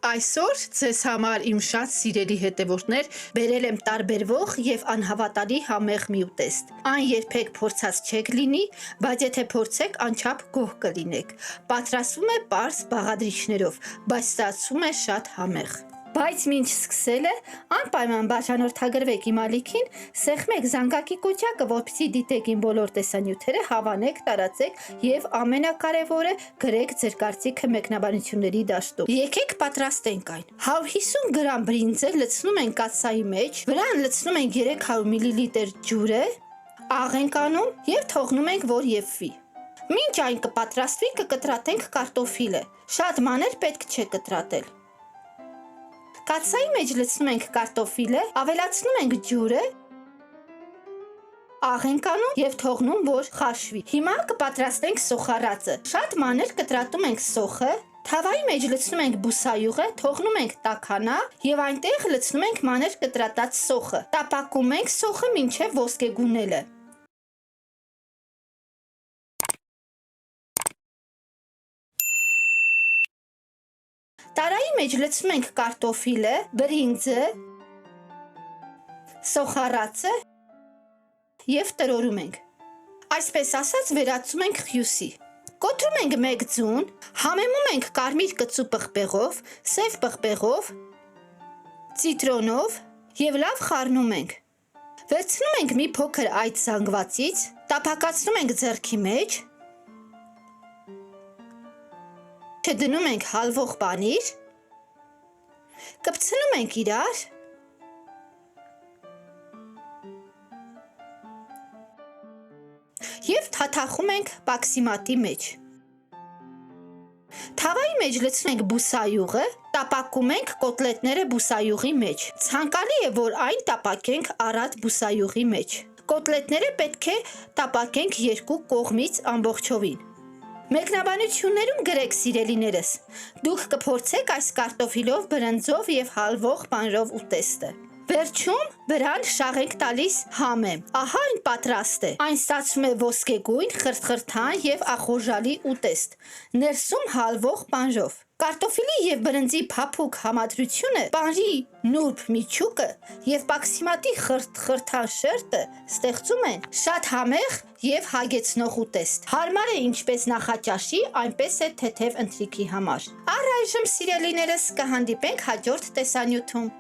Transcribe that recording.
Այսօր ձեզ համար իմ շատ սիրելի հետևորդներ բերել եմ տարբերվող եւ անհավատալի համեղ մի ուտեստ։ Այն երբեք փորձած չեք լինի, բայց եթե փորձեք, անչափ գոհ կլինեք։ Պատրաստվում է պարզ բաղադրիչներով, բայց ստացվում է շատ համեղ։ Բայց մինչ սկսելը, անպայման բաժանորդագրվեք իմ ալիքին, սեղմեք զանգակի կոճակը, որպեսզի դիտեք իմ բոլոր տեսանյութերը, հավանեք, տարածեք եւ ամենակարևորը գրեք ձեր կարծիքը մեկնաբանությունների դաշտում։ Եկեք պատրաստենք այն։ 150 գրամ բրինձը լցնում ենք կաթսայի մեջ, վրան լցնում ենք 300 մլ ջուրը, աղ ենք անում եւ թողնում ենք, որ եփվի։ Մինչ այն կպատրաստվի, կկտրատենք կարտոֆիլը։ Շատ մանր պետք չէ կտրատել։ Կաթսայի մեջ լցնում ենք կարտոֆիլը, ավելացնում ենք ջուրը, աղ ենք անում եւ թողնում, որ խաշվի։ Հիմա կպատրաստենք սոխառածը։ Շատ մանր կտրատում ենք սոխը, թավայի մեջ լցնում ենք բուսայուղը, թողնում ենք տաքանա եւ այնտեղ լցնում ենք մանր կտրատած սոխը։ Տապակում ենք սոխը մինչեւ ոսկեգունելը։ Տարայի մեջ լցնում ենք կարտոֆիլը, բրինձը, սոխառածը եւ տրորում ենք։ Այսպես ասած վերածում ենք խյուսի։ Կոտրում ենք մեկ ձուն, համեմում ենք կարմիր կծու պղպեղով, սև պղպեղով, ցիտրոնով եւ լավ խառնում ենք։ Վերցնում ենք մի փոքր այդ զանգվածից, տափակացնում ենք ձեռքի մեջ, դնում ենք հալվող պանիր, կպցնում ենք իրար եւ թաթախում ենք պաքսիմատի մեջ։ Թավայի մեջ լցնում ենք բուսայուղը, տապակում ենք կոտլետները բուսայուղի մեջ։ Ցանկալի է, որ այն տապակենք առատ բուսայուղի մեջ։ Կոտլետները պետք է տապակենք երկու կողմից ամբողջովին։ Մեկնաբանություններում գրեք, սիրելիներս, դուք կփորձեք այս կարտոֆիլով, բրնձով եւ հալվող պանրով ուտեստը։ Վերջում վրան շաղ ենք տալիս համեմ։ Ահա այն պատրաստ է։ Այն ստացվում է ոսկեգույն, խրթխրթան եւ ախորժալի ուտեստ, ներսում հալվող պանրով։ Կարտոֆիլի եւ բրնձի փափուկ համադրությունը, պանրի նուրբ միջուկը եւ պաքսիմատի խրթխրթան շերտը ստեղծում են շատ համեղ եւ հագեցնող ուտեստ։ Հարմար է ինչպես նախաճաշի, այնպես է թեթև ընթրիքի համար։ Առայժմ, սիրելիներս, կհանդիպենք հաջորդ տեսանյութում։